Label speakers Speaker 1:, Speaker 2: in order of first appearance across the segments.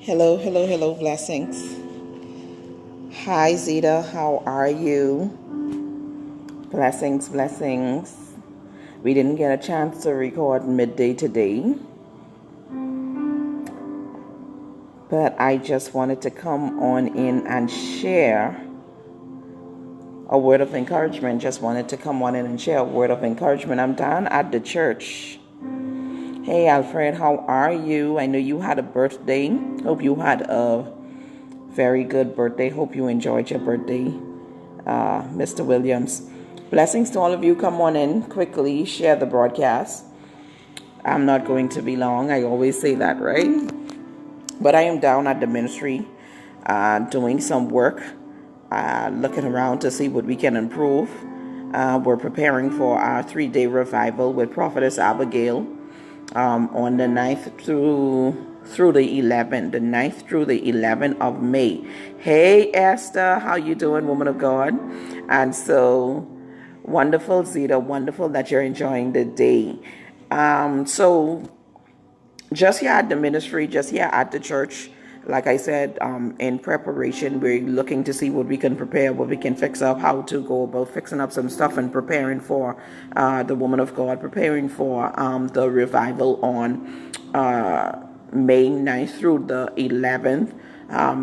Speaker 1: Hello, hello, hello, blessings. Hi, Zeta, how are you? Blessings, blessings. We didn't get a chance to record midday today, but I just wanted to come on in and share a word of encouragement. Just wanted to come on in and share a word of encouragement. I'm down at the church. Hey, Alfred, how are you? I know you had a birthday. Hope you had a very good birthday. Hope you enjoyed your birthday, Mr. Williams. Blessings to all of you. Come on in quickly. Share the broadcast. I'm not going to be long. I always say that, right? But I am down at the ministry doing some work, looking around to see what we can improve. We're preparing for our 3-day revival with Prophetess Abigail on the 9th through the 11th, the 9th through the 11th of May. Hey, Esther, how you doing, woman of God? And so, wonderful, Zeta, wonderful that you're enjoying the day. So, just here at the ministry, just here at the church, like I said, in preparation, we're looking to see what we can prepare, what we can fix up, how to go about fixing up some stuff and preparing for the woman of God, preparing for the revival on May 9th through the 11th.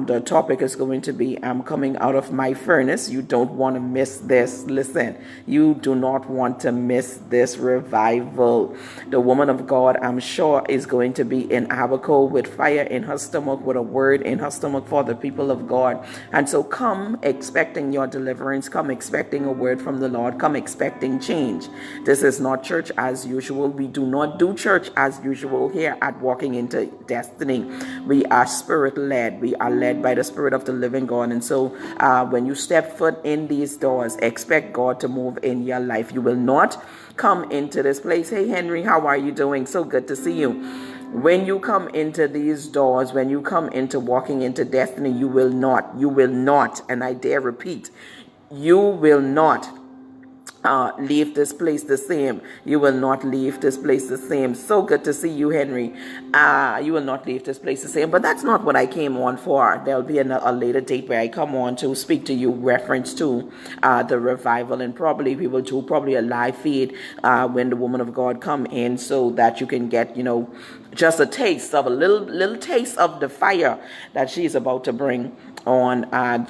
Speaker 1: The topic is going to be, I'm coming out of my furnace. You don't want to miss this. Listen, you do not want to miss this revival. The woman of God, I'm sure, is going to be in Abaco with fire in her stomach, with a word in her stomach for the people of God. And so come expecting your deliverance. Come expecting a word from the Lord. Come expecting change. This is not church as usual. We do not do church as usual here at Walking into Destiny. We are spirit-led. We are led by the Spirit of the living God. And so when you step foot in these doors, expect God to move in your life. You will not come into this place. Hey, Henry, how are you doing? So good to see you. When you come into these doors, when you come into Walking into Destiny, you will not, and I dare repeat, you will not leave this place the same. You will not leave this place the same. So good to see you, Henry. You will not leave this place the same. But that's not what I came on for. There'll be a later date where I come on to speak to you reference to the revival, and probably we will do probably a live feed when the woman of God come in, so that you can get, just a taste of a little taste of the fire that she's about to bring on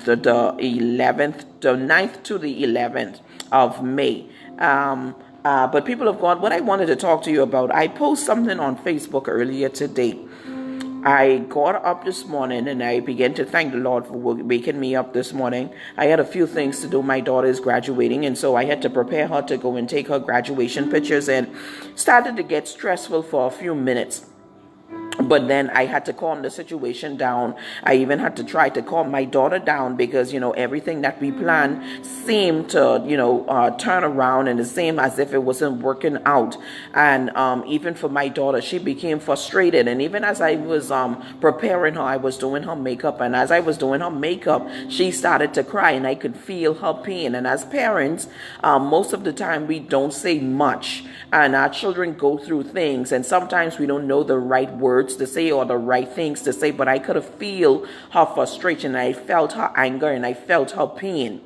Speaker 1: the 11th, the 9th to the 11th of May. But people of God, what I wanted to talk to you about, I posted something on Facebook earlier today. I got up this morning and I began to thank the Lord for waking me up this morning. I had a few things to do. My daughter is graduating, and so I had to prepare her to go and take her graduation pictures, and started to get stressful for a few minutes. But then I had to calm the situation down. I even had to try to calm my daughter down, because, everything that we planned seemed to, turn around, and it seemed as if it wasn't working out. And even for my daughter, she became frustrated. And even as I was preparing her, I was doing her makeup. And as I was doing her makeup, she started to cry, and I could feel her pain. And as parents, most of the time we don't say much. And our children go through things, and sometimes we don't know the right words to say or the right things to say, but I could have feel her frustration, I felt her anger, and I felt her pain.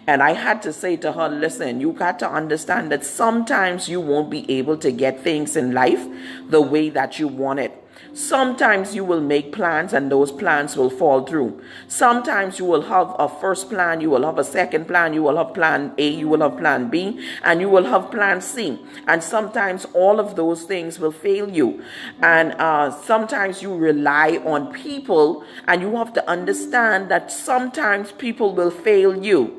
Speaker 1: And I had to say to her, listen, you got to understand that sometimes you won't be able to get things in life the way that you want it. Sometimes you will make plans and those plans will fall through. Sometimes you will have a first plan, you will have a second plan, you will have plan A, you will have plan B, and you will have plan C. And sometimes all of those things will fail you. And sometimes you rely on people, and you have to understand that sometimes people will fail you.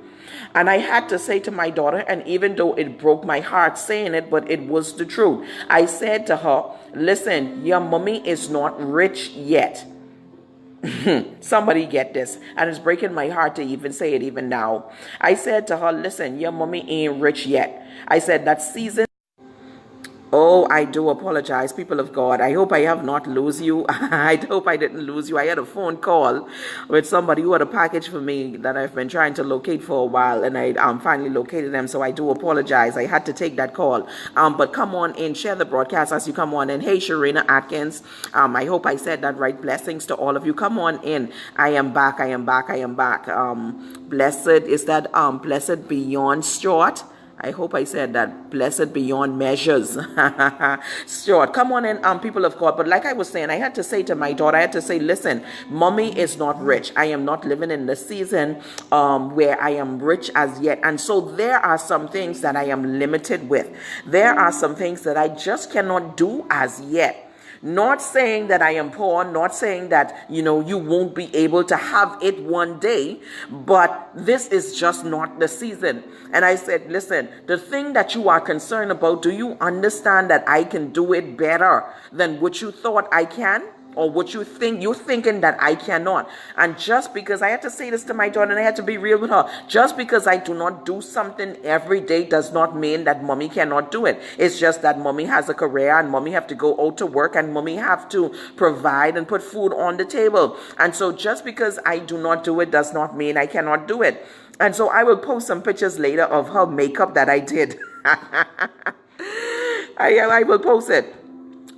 Speaker 1: And I had to say to my daughter, and even though it broke my heart saying it, but it was the truth. I said to her, listen, your mommy is not rich yet. Somebody get this. And it's breaking my heart to even say it even now. I said to her, listen, your mommy ain't rich yet. I said that season. Oh, I do apologize, people of God. I hope I have not lose you. I hope I didn't lose you. I had a phone call with somebody who had a package for me that I've been trying to locate for a while, and I finally located them, so I do apologize. I had to take that call. But come on in, share the broadcast as you come on in. Hey, Sharina Atkins. I hope I said that right. Blessings to all of you. Come on in. I am back. I am back. I am back. Blessed, is that blessed beyond short? I hope I said that. Blessed beyond measures. Short. Come on in, people of God. But like I was saying, I had to say to my daughter, I had to say, listen, mommy is not rich. I am not living in the season where I am rich as yet. And so there are some things that I am limited with. There are some things that I just cannot do as yet. Not saying that I am poor, not saying that, you won't be able to have it one day, but this is just not the season. And I said, listen, the thing that you are concerned about, do you understand that I can do it better than what you thought I can? Or what you're thinking that I cannot. And just because I had to say this to my daughter, and I had to be real with her, just because I do not do something every day does not mean that mommy cannot do it. It's just that mommy has a career, and mommy have to go out to work, and mommy have to provide and put food on the table. And so just because I do not do it does not mean I cannot do it. And so I will post some pictures later of her makeup that I did. I will post it.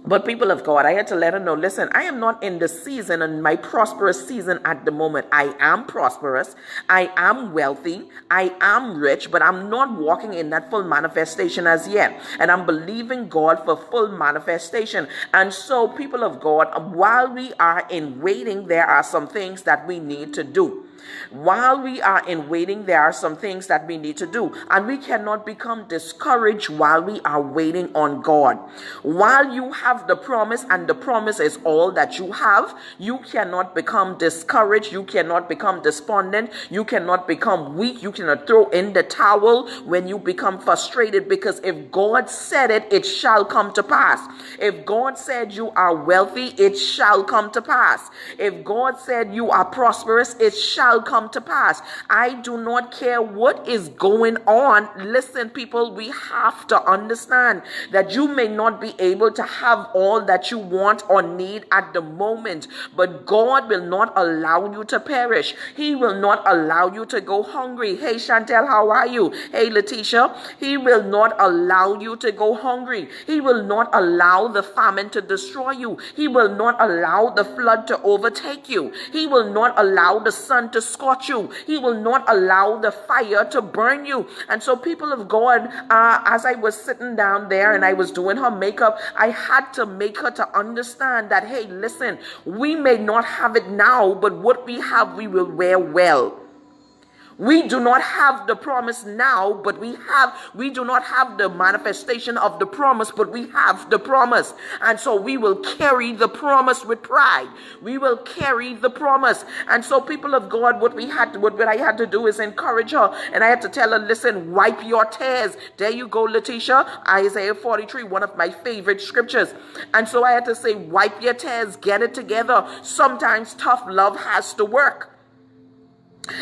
Speaker 1: But people of God, I had to let her know, listen, I am not in the season, and my prosperous season at the moment. I am prosperous. I am wealthy. I am rich, but I'm not walking in that full manifestation as yet. And I'm believing God for full manifestation. And so, people of God, while we are in waiting, there are some things that we need to do. While we are in waiting, there are some things that we need to do. And we cannot become discouraged while we are waiting on God. While you have the promise, and the promise is all that you have, you cannot become discouraged. You cannot become despondent. You cannot become weak. You cannot throw in the towel when you become frustrated, because if God said it, it shall come to pass. If God said you are wealthy, it shall come to pass. If God said you are prosperous, it shall come to pass. I do not care what is going on. Listen, people, we have to understand that you may not be able to have all that you want or need at the moment, but God will not allow you to perish. He will not allow you to go hungry. Hey, Chantel, how are you? Hey, Letitia, He will not allow you to go hungry. He will not allow the famine to destroy you. He will not allow the flood to overtake you. He will not allow the sun to scorch you. He will not allow the fire to burn you. And so, people of God, as I was sitting down there and I was doing her makeup, I had to make her to understand that, hey, listen, we may not have it now, but what we have, we will wear well. We do not have the promise now, but we do not have the manifestation of the promise, but we have the promise. And so we will carry the promise with pride. We will carry the promise. And so, people of God, what I had to do is encourage her. And I had to tell her, listen, wipe your tears. There you go, Letitia. Isaiah 43, one of my favorite scriptures. And so I had to say, wipe your tears, get it together. Sometimes tough love has to work.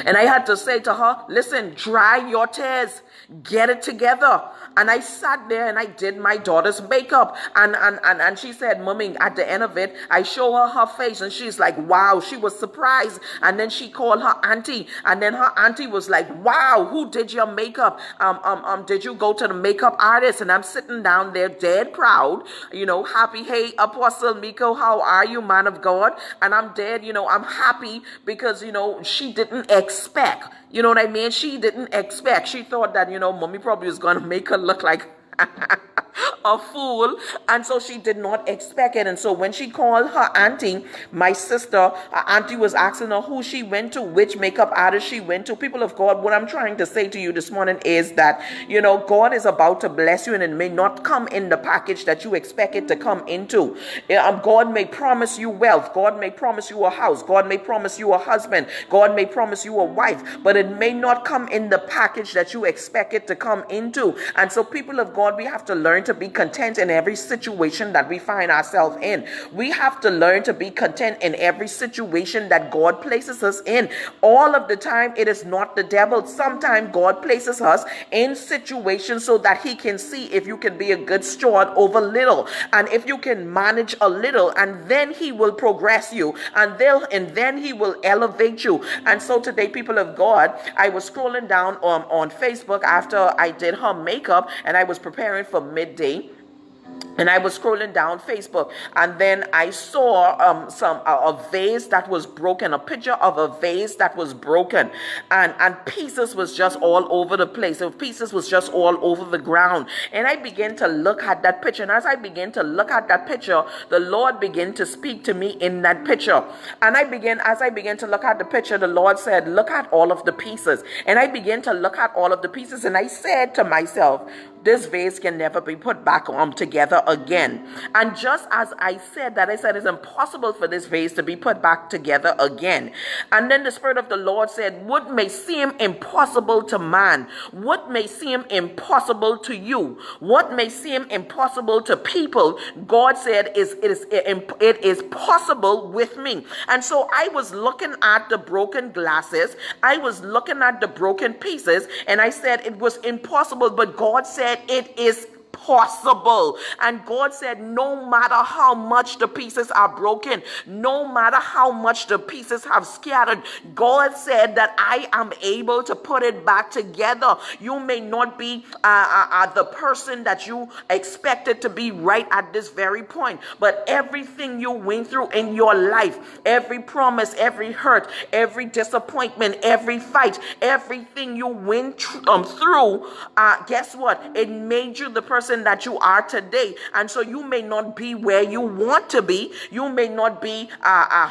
Speaker 1: And I had to say to her, listen, dry your tears, get it together. And I sat there and I did my daughter's makeup. And she said, Mommy, at the end of it, I show her face and she's like, wow, she was surprised. And then she called her auntie. And then her auntie was like, wow, who did your makeup? Did you go to the makeup artist? And I'm sitting down there dead proud, happy. Hey, Apostle Miko, how are you, man of God? And I'm dead, I'm happy because, she didn't expect. You know what I mean? She didn't expect. She thought that, Mommy probably was going to make her look like a fool. And so she did not expect it. And so when she called her auntie, my sister, her auntie was asking her who she went to, which makeup artist she went to. People of God, what I'm trying to say to you this morning is that, God is about to bless you, and it may not come in the package that you expect it to come into. God may promise you wealth. God may promise you a house. God may promise you a husband. God may promise you a wife, but it may not come in the package that you expect it to come into. And so, people of God, we have to learn learn to be content in every situation that we find ourselves in. We have to learn to be content in every situation that God places us in. All of the time, it is not the devil. Sometimes God places us in situations so that he can see if you can be a good steward over little, and if you can manage a little, and then he will progress you, and then he will elevate you. And so today, people of God, I was scrolling down on Facebook after I did her makeup, and I was preparing for midday. And I was scrolling down Facebook, and then I saw a vase that was broken, a picture of a vase that was broken, and pieces was just all over the place. The pieces was just all over the ground. And I began to look at that picture, and as I began to look at that picture, the Lord began to speak to me in that picture. And as I began to look at the picture, the Lord said, "Look at all of the pieces." And I began to look at all of the pieces, and I said to myself, this vase can never be put back together again. And just as I said that, I said it's impossible for this vase to be put back together again. And then the Spirit of the Lord said, what may seem impossible to man, what may seem impossible to you, what may seem impossible to people, God said it is possible with me. And so I was looking at the broken glasses, I was looking at the broken pieces, and I said it was impossible, but God said it is possible. And God said, no matter how much the pieces are broken, no matter how much the pieces have scattered, God said that I am able to put it back together. You may not be the person that you expected to be right at this very point, but everything you went through in your life, every promise, every hurt, every disappointment, every fight, everything you went through, guess what? It made you the person that you are today. And so you may not be where you want to be. You may not be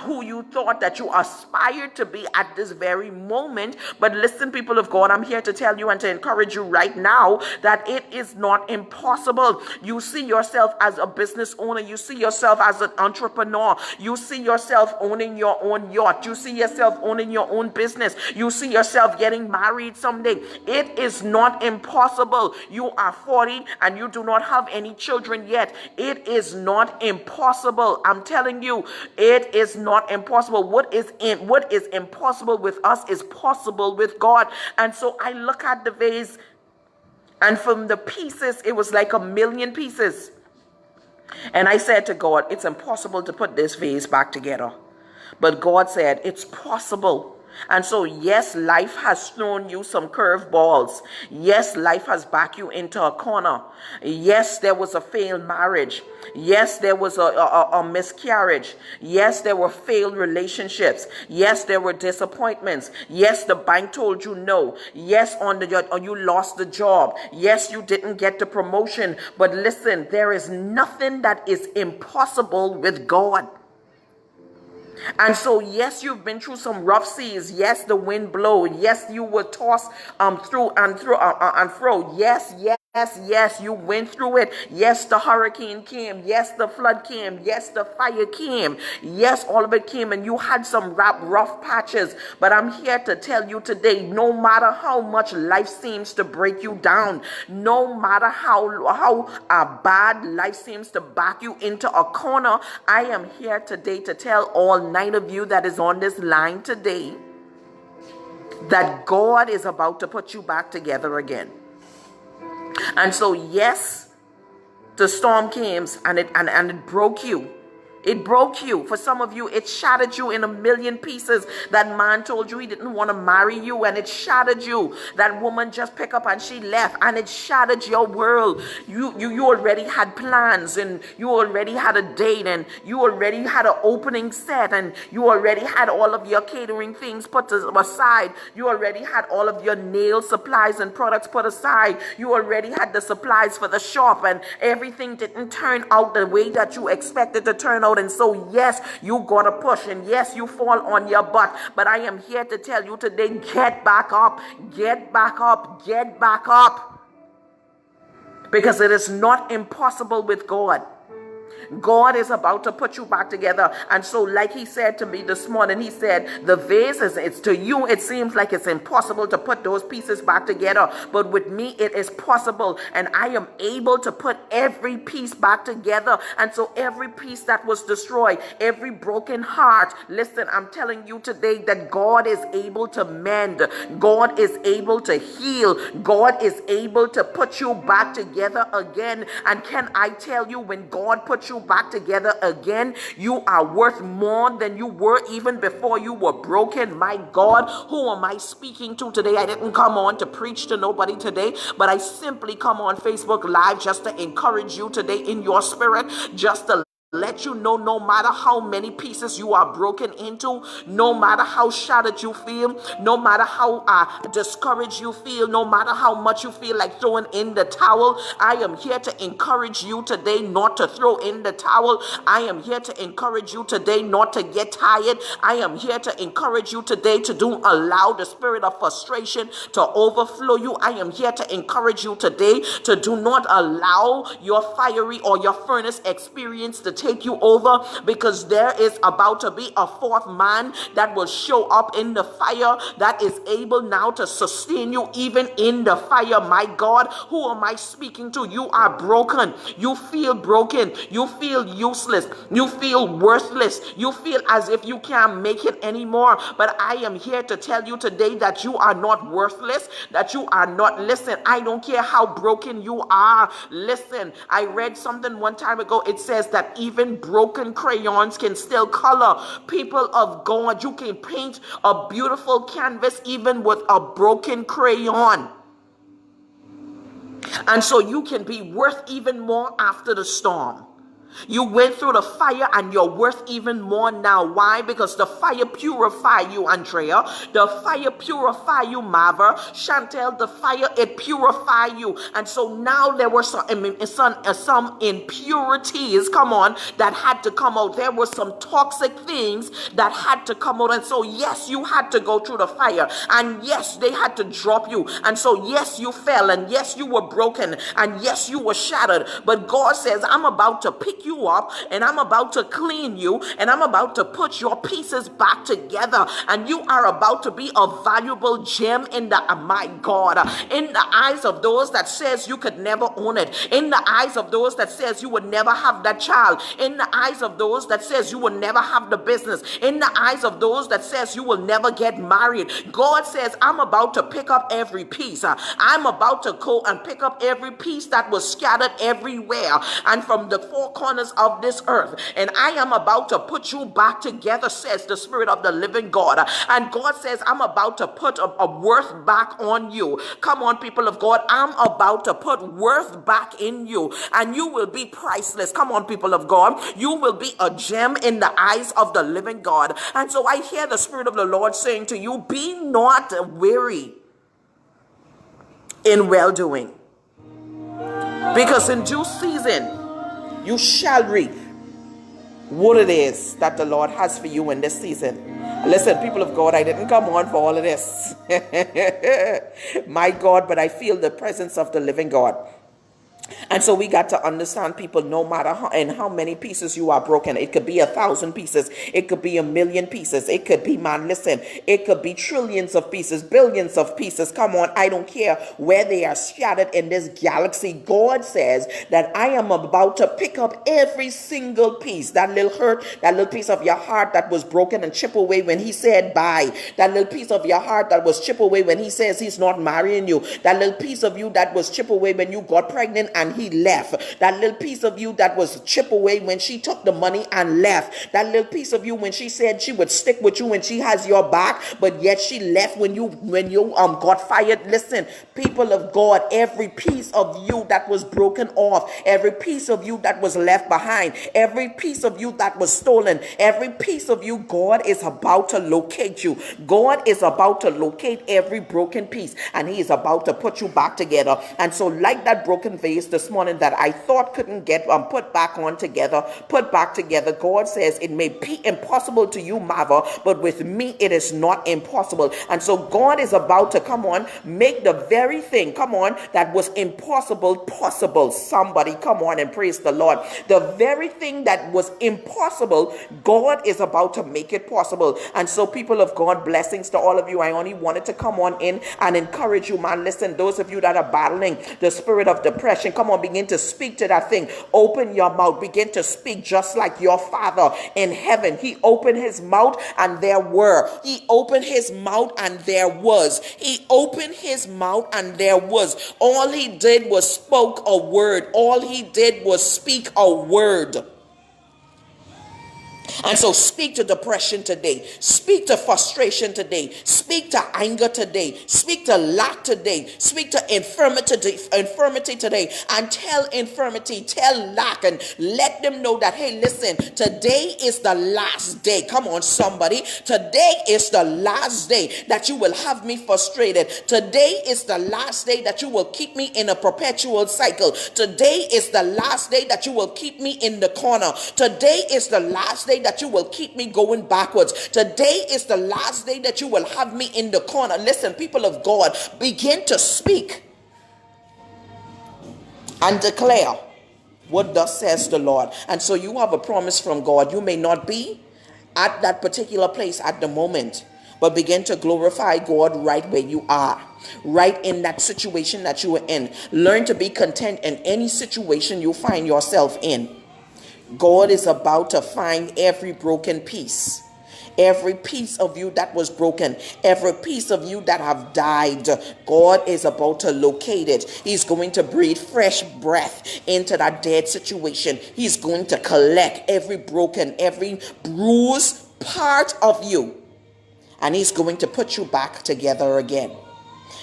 Speaker 1: who you thought that you aspired to be at this very moment. But listen, people of God, I'm here to tell you and to encourage you right now that it is not impossible. You see yourself as a business owner. You see yourself as an entrepreneur. You see yourself owning your own yacht. You see yourself owning your own business. You see yourself getting married someday. It is not impossible. You are 40 and you do not have any children yet. It is not impossible. I'm telling you, it is not impossible. What is impossible with us is possible with God. And so I look at the vase, and from the pieces, it was like 1,000,000 pieces. And I said to God, it's impossible to put this vase back together. But God said, it's possible. And so, yes, life has thrown you some curveballs. Yes, life has backed you into a corner. Yes, there was a failed marriage. Yes, there was a miscarriage. Yes, there were failed relationships. Yes, there were disappointments. Yes, the bank told you no. Yes, you lost the job. Yes, you didn't get the promotion. But listen, there is nothing that is impossible with God. And so, yes, you've been through some rough seas. Yes, the wind blowed. Yes, you were tossed through and fro. Yes, you went through it. Yes, the hurricane came. Yes, the flood came. Yes, the fire came. Yes, all of it came, and you had some rough patches. But I'm here to tell you today, no matter how much life seems to break you down, no matter how bad life seems to back you into a corner, I am here today to tell all 9 of you that is on this line today that God is about to put you back together again. And so, yes, the storm came and it broke you. It broke you. For some of you, it shattered you in 1,000,000 pieces. That man told you he didn't want to marry you, and it shattered you. That woman just picked up and she left, and it shattered your world. You already had plans, and you already had a date, and you already had an opening set, and you already had all of your catering things put aside. You already had all of your nail supplies and products put aside. You already had the supplies for the shop, and everything didn't turn out the way that you expected to turn out. And so, yes, you got to push, and yes, you fall on your butt. But I am here to tell you today, get back up, get back up, get back up. Because it is not impossible with God. God is about to put you back together. And so like he said to me this morning, he said, the vase it's to you, it seems like it's impossible to put those pieces back together. But with me, it is possible. And I am able to put every piece back together. And so every piece that was destroyed, every broken heart, listen, I'm telling you today that God is able to mend. God is able to heal. God is able to put you back together again. And can I tell you, when God puts you back together again, you are worth more than you were even before you were broken. My God, who am I speaking to today? I didn't come on to preach to nobody today, but I simply come on Facebook Live just to encourage you today in your spirit, just to let you know, no matter how many pieces you are broken into, no matter how shattered you feel, no matter how discouraged you feel, no matter how much you feel like throwing in the towel, I am here to encourage you today not to throw in the towel. I am here to encourage you today not to get tired. I am here to encourage you today to don't allow the spirit of frustration to overflow you. I am here to encourage you today to do not allow your fiery or your furnace experience to take you over, because there is about to be a fourth man that will show up in the fire that is able now to sustain you even in the fire. My God, who am I speaking to? You are broken. You feel broken. You feel useless. You feel worthless. You feel as if you can't make it anymore. But I am here to tell you today that you are not worthless, that you are not, listen, I don't care how broken you are. Listen, I read something one time ago. It says that even broken crayons can still color. People of God, you can paint a beautiful canvas even with a broken crayon. And so you can be worth even more after the storm. You went through the fire and you're worth even more now. Why? Because the fire purify you, Andrea. The fire purify you, Marva. Chantel, the fire, it purify you. And so now there were some impurities, come on, that had to come out. There were some toxic things that had to come out. And so yes, you had to go through the fire. And yes, they had to drop you. And so yes, you fell. And yes, you were broken. And yes, you were shattered. But God says, I'm about to pick you up, and I'm about to clean you, and I'm about to put your pieces back together, and you are about to be a valuable gem in the my God, in the eyes of those that says you could never own it, in the eyes of those that says you would never have that child, in the eyes of those that says you will never have the business, in the eyes of those that says you will never get married. God says, I'm about to pick up every piece. I'm about to go and pick up every piece that was scattered everywhere and from the four corners of this earth, and I am about to put you back together, says the Spirit of the living God. And God says, I'm about to put a worth back on you. Come on, people of God, I'm about to put worth back in you, and you will be priceless. Come on, people of God, you will be a gem in the eyes of the living God. And so I hear the Spirit of the Lord saying to you, be not weary in well-doing, because in due season you shall reap what it is that the Lord has for you in this season. Listen, people of God, I didn't come on for all of this. My God, but I feel the presence of the living God. And so we got to understand, people, no matter how many pieces you are broken, it could be 1,000 pieces, it could be 1,000,000 pieces, it could be, man, listen, it could be trillions of pieces, billions of pieces. Come on, I don't care where they are scattered in this galaxy. God says that I am about to pick up every single piece, that little hurt, that little piece of your heart that was broken and chip away when he said bye, that little piece of your heart that was chip away when he says he's not marrying you, that little piece of you that was chip away when you got pregnant and he left, that little piece of you that was chip away when she took the money and left, that little piece of you when she said she would stick with you when she has your back, but yet she left when you got fired. Listen, people of God, every piece of you that was broken off, every piece of you that was left behind, every piece of you that was stolen, every piece of you, God is about to locate you. God is about to locate every broken piece, and he is about to put you back together. And so like that broken vase, vase this morning that I thought couldn't get put back together. God says it may be impossible to you, Marva, but with me it is not impossible. And so God is about to make the very thing, that was impossible possible. Somebody come on and praise the Lord. The very thing that was impossible, God is about to make it possible. And so, people of God, blessings to all of you. I only wanted to come on in and encourage you, man. Listen, those of you that are battling the spirit of depression, come on, begin to speak to that thing. Open your mouth, begin to speak just like your Father in heaven. He opened his mouth and there were. He opened his mouth and there was. He opened his mouth and there was. All he did was spoke a word. All he did was speak a word. And so speak to depression today. Speak to frustration today. Speak to anger today. Speak to lack today. Speak to infirmity today. And tell infirmity, tell lack, and let them know that, hey, listen, today is the last day. Come on, somebody. Today is the last day that you will have me frustrated. Today is the last day that you will keep me in a perpetual cycle. Today is the last day that you will keep me in the corner. Today is the last day that you will keep me going backwards. Today is the last day that you will have me in the corner. Listen, people of God, begin to speak and declare what thus says the Lord. And so you have a promise from God. You may not be at that particular place at the moment, but begin to glorify God right where you are, right in that situation that you are in. Learn to be content in any situation you find yourself in. God is about to find every broken piece. Every piece of you that was broken, every piece of you that have died, God is about to locate it. He's going to breathe fresh breath into that dead situation. He's going to collect every broken, every bruised part of you, and he's going to put you back together again.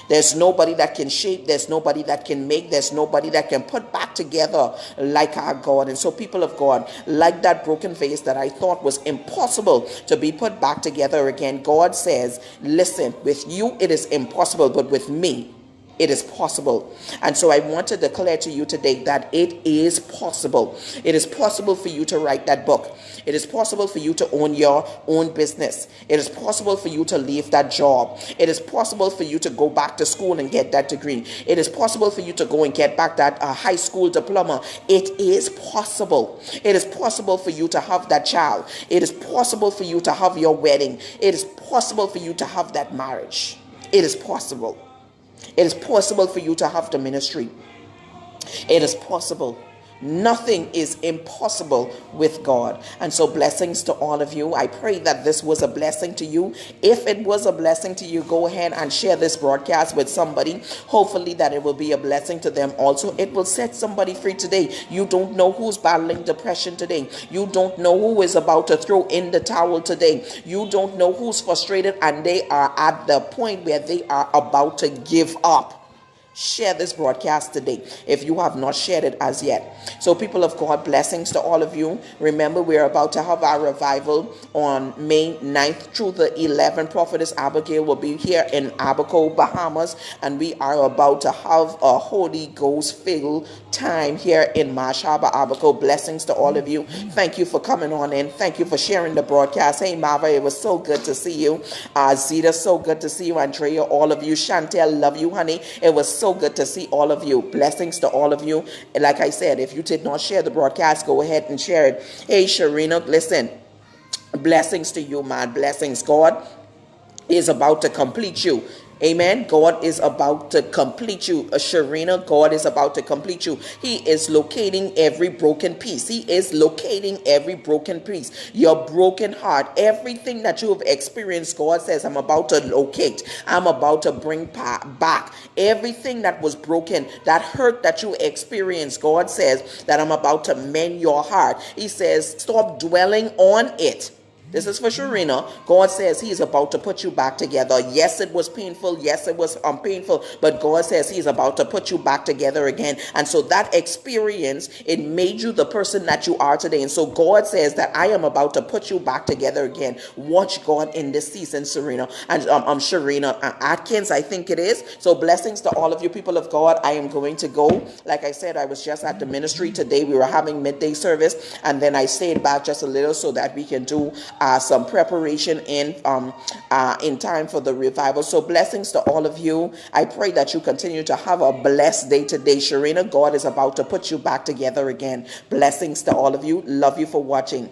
Speaker 1: There's nobody that can shape, there's nobody that can make, there's nobody that can put back together like our God. And so, people of God, like that broken vase that I thought was impossible to be put back together again, God says, listen, with you it is impossible, but with me it is possible. And so I want to declare to you today that it is possible. It is possible for you to write that book. It is possible for you to own your own business. It is possible for you to leave that job. It is possible for you to go back to school and get that degree. It is possible for you to go and get back that high school diploma. It is possible. It is possible for you to have that child. It is possible for you to have your wedding. It is possible for you to have that marriage. It is possible. It is possible for you to have the ministry. It is possible. Nothing is impossible with God. And so blessings to all of you. I pray that this was a blessing to you. If it was a blessing to you, go ahead and share this broadcast with somebody. Hopefully that it will be a blessing to them also. It will set somebody free today. You don't know who's battling depression today. You don't know who is about to throw in the towel today. You don't know who's frustrated and they are at the point where they are about to give up. Share this broadcast today if you have not shared it as yet. So, people of God, blessings to all of you. Remember, we're about to have our revival on May 9th through the 11th. Prophetess Abigail will be here in Abaco, Bahamas, and we are about to have a Holy Ghost filled time here in Mashaba, Abaco. Blessings to all of you. Thank you for coming on in. Thank you for sharing the broadcast. Hey, Marva, it was so good to see you. Zita, so good to see you. Andrea, all of you. Chantel, love you, honey. It was so good to see all of you. Blessings to all of you. And like I said, if you did not share the broadcast, go ahead and share it. Hey, Sharina, listen. Blessings to you, man. Blessings. God is about to complete you. Amen. God is about to complete you. Sharina, God is about to complete you. He is locating every broken piece. He is locating every broken piece. Your broken heart, everything that you have experienced, God says, I'm about to locate. I'm about to bring back everything that was broken, that hurt that you experienced. God says that I'm about to mend your heart. He says, stop dwelling on it. This is for Sharina. God says He is about to put you back together. Yes, it was painful. Yes, it was painful. But God says He is about to put you back together again. And so that experience, it made you the person that you are today. And so God says that I am about to put you back together again. Watch God in this season, Serena. And Sharina Atkins, I think it is. So blessings to all of you people of God. I am going to go. Like I said, I was just at the ministry today. We were having midday service. And then I stayed back just a little so that we can do some preparation in time for the revival. So blessings to all of you. I pray that you continue to have a blessed day today. Sharina, God is about to put you back together again. Blessings to all of you. Love you for watching.